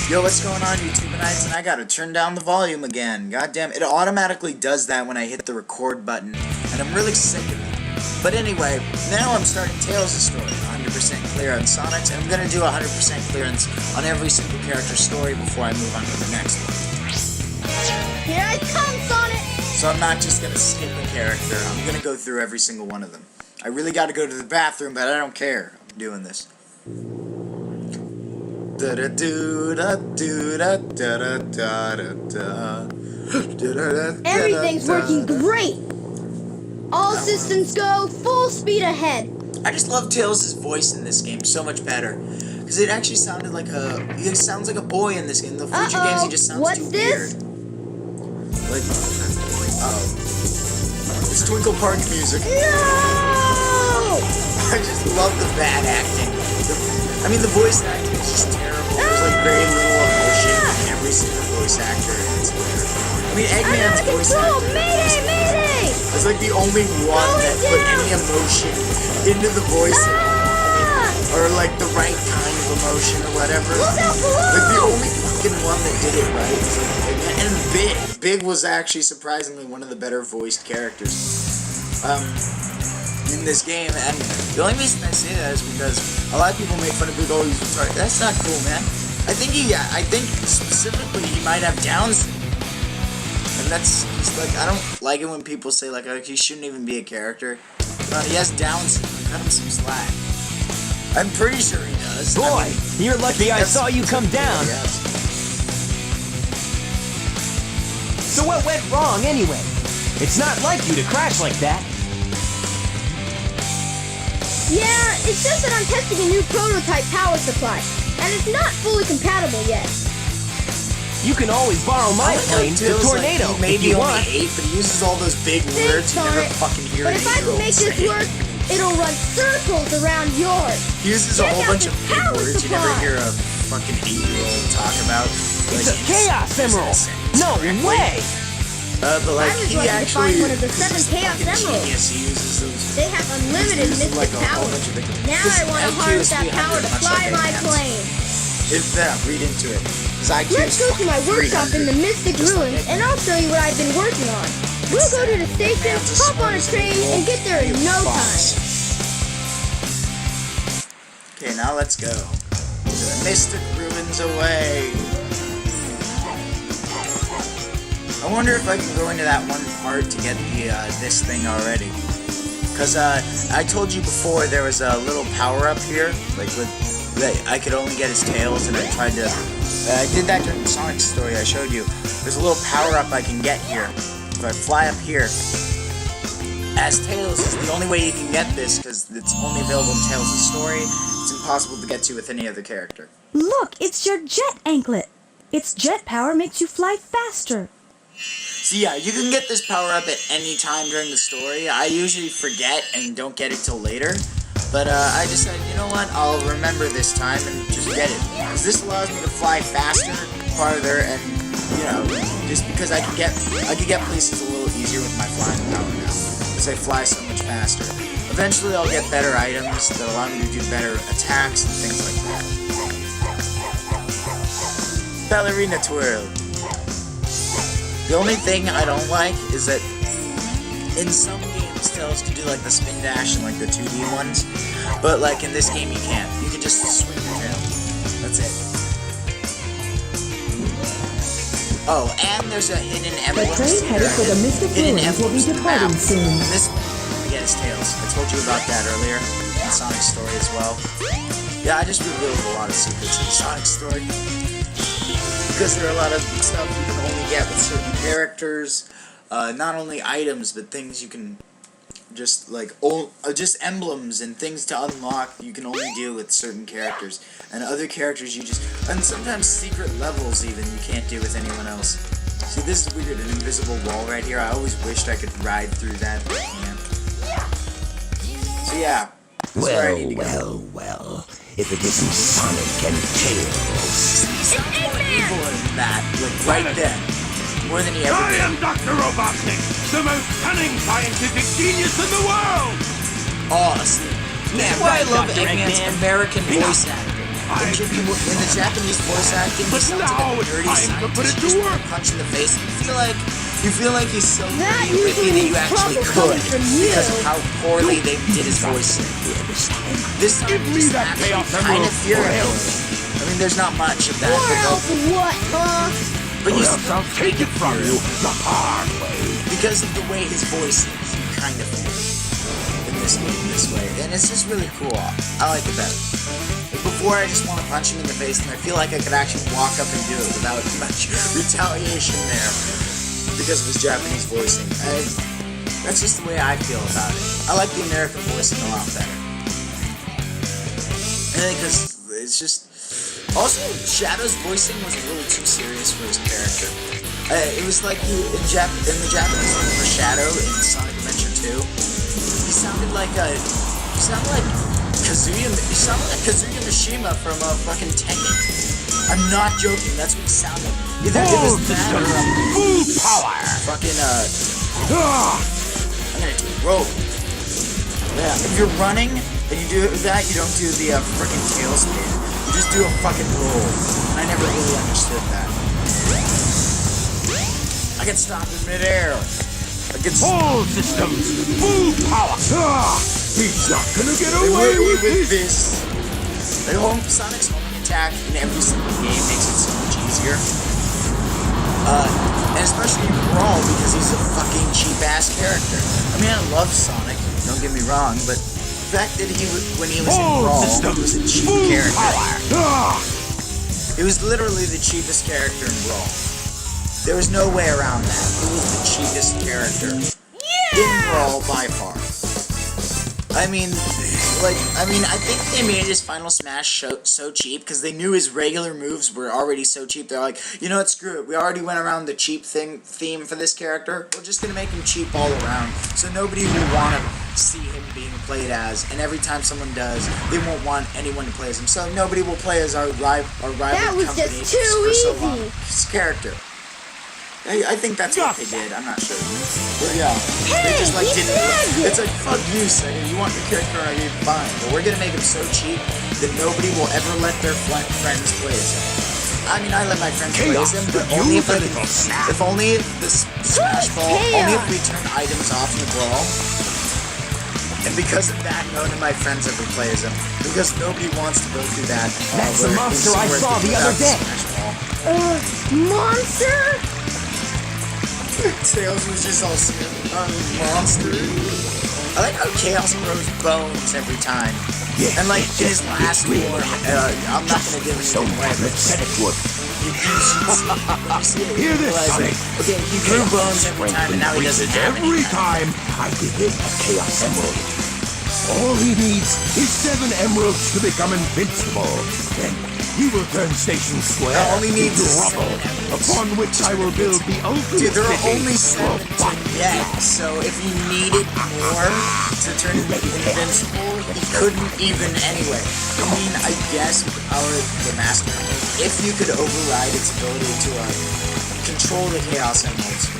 Yo, what's going on, YouTubeites? And I gotta turn down the volume again. Goddamn, it automatically does that when I hit the record button, and I'm really sick of it. But anyway, now I'm starting Tales' story, 100% clear on Sonic's, and I'm gonna do 100% clearance on every single character's story before I move on to the next one. Here I come, Sonic! So I'm not just gonna skip a character, I'm gonna go through every single one of them. I really gotta go to the bathroom, but I don't care. I'm doing this. Everything's working great! All systems go, full speed ahead! I just love Tails' voice in this game so much better. Because it actually sounded like he sounds like a boy in this game. In the future games, he just sounds too weird. Like, it's Twinkle Park music. No! I just love the bad acting. The voice acting is just terrible. There's like very little emotion in every single voice actor. It's weird. Eggman's voice actor. Mayday! It's like the only one that put any emotion into the voice. Or like the right kind of emotion or whatever. Like the only fucking one that did it right was like Eggman. And Big was actually surprisingly one of the better voiced characters. In this game, and the only reason I say that is because a lot of people make fun of Big. Oh, he's retarded. That's not cool, man. I think specifically he might have Down syndrome, and that's just like, I don't like it when people say like, oh, he shouldn't even be a character. He has Down syndrome. Cut him some slack. I'm pretty sure he does. Boy, you're lucky I saw you come down. Yes. So what went wrong anyway? It's not like you to crash like that. Yeah, it's just that I'm testing a new prototype power supply, and it's not fully compatible yet. You can always borrow my plane, the Tornado, like, if you want. He maybe only 8, but he uses all those big words you never fucking hear. But if I can make this work, it'll run circles around yours. He uses a whole bunch of big words you never hear a fucking 8-year-old talk about. It's a Chaos Emerald! No way! But like, he actually one of the 7 Chaos Emeralds. He uses those. They have unlimited mystic power. Now I want to harness that power to fly my plane. Read into it. Let's go to my workshop in the Mystic Ruins, and I'll show you what I've been working on. We'll go to the station, hop on a train, and get there in no time. Okay, now let's go. The Mystic Ruins away. I wonder if I can go into that one part to get the this thing already. Because I told you before there was a little power-up here, like that I could only get his tails, and I tried to... I did that during the Sonic story I showed you. There's a little power-up I can get here. If I fly up here, as Tails is the only way you can get this, because it's only available in Tails' story. It's impossible to get to with any other character. Look, it's your jet anklet. Its jet power makes you fly faster. So yeah, you can get this power-up at any time during the story. I usually forget and don't get it till later. But I decided, you know what, I'll remember this time and just get it. Because this allows me to fly faster, farther, and, you know, just because I can get places a little easier with my flying power now. Because I fly so much faster. Eventually I'll get better items that allow me to do better attacks and things like that. Ballerina twirl. The only thing I don't like is that in some games Tails can do like the spin dash and like the 2D ones, but like in this game you can't. You can just swing your tail. That's it. Oh, and there's a hidden emblem. The train headed for the Mystic Ruins will be departing soon. This one, we get his tails. I told you about that earlier in Sonic's story as well. Yeah, I just revealed a lot of secrets in Sonic's story. Because there are a lot of stuff you can only get with certain characters, not only items, but things you can just like just emblems and things to unlock you can only do with certain characters, and other characters and sometimes secret levels even you can't do with anyone else. See, this is weird, an invisible wall right here. I always wished I could ride through that, but I can't. So yeah, this is where I need to go. Well. If it isn't Sonic and Tails. He's more evil than that, like right then. More than he ever did. I am Dr. Robotnik, the most cunning scientific genius in the world! Awesome. That's why I love Eggman's American voice acting. In the Japanese voice acting, he But sounds now like a it's nerdy time to put scientist. it You to just want work. to punch in the face. You feel like he's so That nerdy and usually that you means actually trouble could coming from you. because of how poorly they did his voice. This time Give me he's that actually chaos kind of emerald, fearless. I mean, there's not much of that. Or else what, huh? But Or he's else I'll take it from you the hard way. because of the way his voice is, you kind of in this game this way, and it's just really cool. I like it better. Like before, I just want to punch him in the face, and I feel like I could actually walk up and do it without much retaliation there because of his Japanese voicing. That's just the way I feel about it. I like the American voicing a lot better. Because it's just... Also, Shadow's voicing was a little too serious for his character. It was like in the Japanese name for Shadow in Sonic Adventure 2, he sounded like Kazuya Mishima from fucking Tekken. I'm not joking, that's what he sounded like. Either it was that or Full power. fucking I'm gonna do a roll. Yeah, if you're running and you do that, you don't do the freaking tail spin. You just do a fucking roll. And I never really understood that. I get stopped in midair. I get All systems. Full power. He's not gonna get away with this. The Sonic's homing attack in every single game makes it so much easier. And especially in Brawl because he's a fucking cheap-ass character. I mean, I love Sonic, don't get me wrong, but the fact that when he was in Brawl, he was a cheap character. It was literally the cheapest character in Brawl. There was no way around that. It was the cheapest character in Brawl by far. I think they made his Final Smash so cheap because they knew his regular moves were already so cheap. They're like, you know what, screw it. We already went around the cheap theme for this character. We're just going to make him cheap all around. So nobody will want to see him being played as. And every time someone does, they won't want anyone to play as him. So nobody will play as our rival That was company just too for so easy. long. His character. I think that's what they did. I'm not sure. But yeah. They just like he didn't. snagged it. It's like, fuck you, Sega. You want your character, I mean, fine. But we're gonna make him so cheap that nobody will ever let their friends play as him. I mean, I let my friends play as him, but only if only if the Smash Ball, only if we turn items off in the Brawl. And because of that, none of my friends ever play as him. Because nobody wants to go through that. That's the monster I saw the other day. Monster? Tails was just all monster. I like how Chaos grows bones every time. Yeah, and like in his last form, I'm not gonna give anything away, but said it would. you see it, Hear this, realize Sonic. it. Okay, he grew bones every time, and now he doesn't have any. Every time I give him a Chaos Emerald. All he needs is 7 emeralds to become invincible. Then he will turn Station Square All he needs into is rubble, 7 emeralds. upon which I will build the ultimate Dude, there are city. only 7 to get, so if you needed more to turn him invincible, he couldn't even anyway. I mean, I guess with the power of the Master Emerald, if you could override its ability to control the Chaos Emeralds.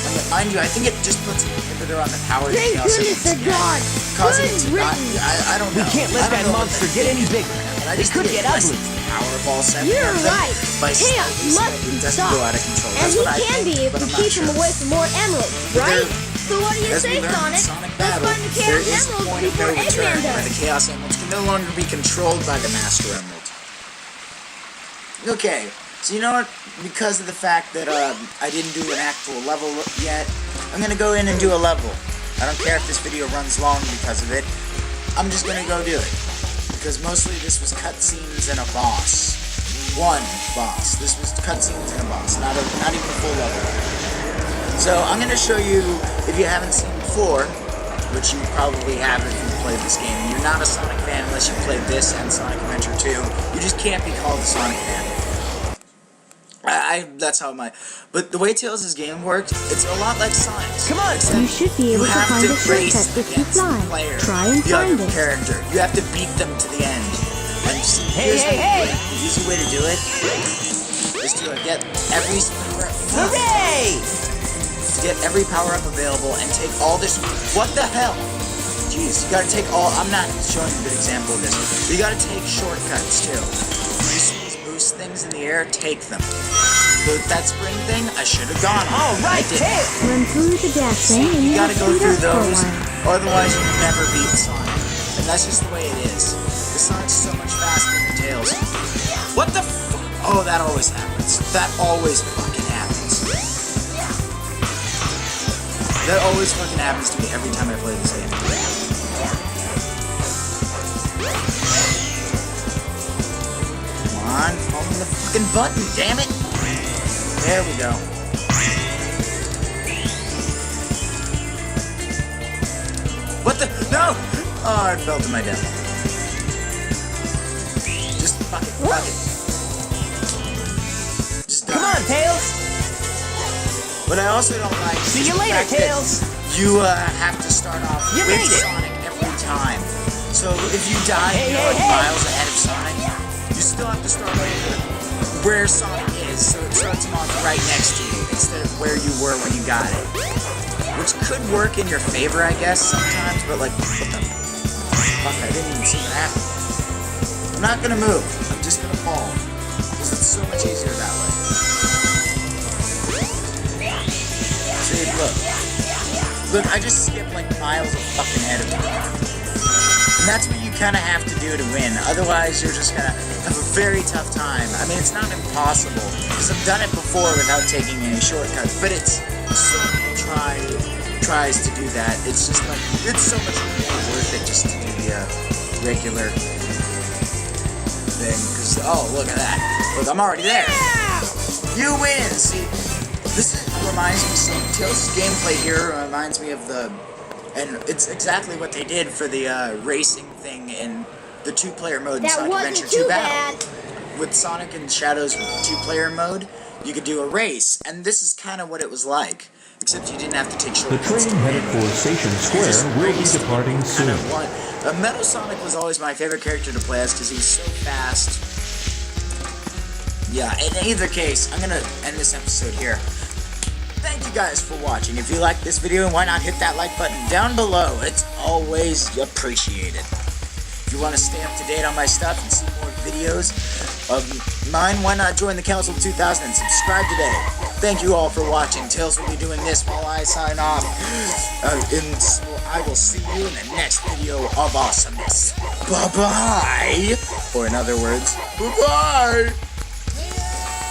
And mind you, I think it just puts an inhibitor on the power of the Thank Chaos goodness Emeralds. they're gone. Causing it Good to not, written. I don't know. We can't let I don't that know what monster that get is. any bigger. And I It just could think get it ugly. lessens the power of all 7 You're of them right. by Chaos slowly must so be it doesn't stopped. go out of control. And That's he what I can think, be if but we I'm not keep sure. him away from more emeralds, right? So what do you As we say, learned in Sonic? Sonic Let's Battle, find the there Chaos is a Emeralds point of no before return Eggman where the does. Chaos Emeralds can no longer be controlled by the Master Emerald. Okay, so you know what? Because of the fact that I didn't do an actual level yet, I'm gonna go in and do a level. I don't care if this video runs long because of it. I'm just gonna go do it. Because mostly this was cutscenes and a boss. One boss. This was cutscenes and a boss, not even a full level. So I'm gonna show you, if you haven't seen before, which you probably have if you played this game. You're not a Sonic fan unless you played this and Sonic Adventure 2. You just can't be called a Sonic fan. That's how but the way Tails' game works, it's a lot like Sonic's. Come on, You should be able to have find to a race shortcut if you against the fly. player, Try and the find other it. character. You have to beat them to the end. And here's the easy way to do it is to get every Hooray! to get every power-up available and take all this. What the hell? Did jeez, you gotta take all, I'm not showing a good example of this, but you gotta take shortcuts too. You see these boost things in the air, take them. That spring thing, I should have gone on. All right, I didn't. Tails. Run through the gas thing and You you'll gotta go speed through up for a those, while. otherwise you never beat Sonic. And that's just the way it is. The Sonic's so much faster than Tails. What the f? Oh, that always happens. That always fucking happens. That always fucking happens to me every time I play this game. Come on, follow the fucking button, damn it! There we go. What the? No! Oh, I fell to my death. Just fuck it, fuck it. Just die. Come on, Tails. What I also don't like See is you the later, fact that Tails. you have to start off You with made it. Sonic every time. So if you die, Hey, you're hey, like hey. miles ahead of Sonic, you still have to start over where Sonic is, so it starts him off right next to you instead of where you were when you got it. Which could work in your favor, I guess, sometimes, but like, what the fuck, I didn't even see that happen. I'm not gonna move, I'm just gonna fall, because it's so much easier that way. See, look, I just skipped like miles of fucking ahead of time. And that's what you kind of have to do to win, otherwise you're just gonna have a very tough time. I mean, it's not impossible, because I've done it before without taking any shortcuts, but it's so many tries to do that. It's just like, it's so much more worth it just to do the regular thing, because, oh, look at that. Look, I'm already there. You win! See, reminds me, so Tails' gameplay here reminds me of and it's exactly what they did for the racing thing in the two-player mode in That Sonic wasn't Adventure 2 too Battle. bad. With Sonic and Shadows with two-player mode, you could do a race, and this is kind of what it was like, except you didn't have to take The shortcuts. train headed for Station Just Square will be raced departing kind soon. of one. Metal Sonic was always my favorite character to play as because he was so fast. Yeah, in either case, I'm gonna end this episode here. Thank you guys for watching. If you liked this video, why not hit that like button down below? It's always appreciated. If you want to stay up to date on my stuff and see more videos of mine, why not join the Council of 2000 and subscribe today? Thank you all for watching. Tails will be doing this while I sign off. I will see you in the next video of awesomeness. Bye-bye! Or in other words, bye-bye!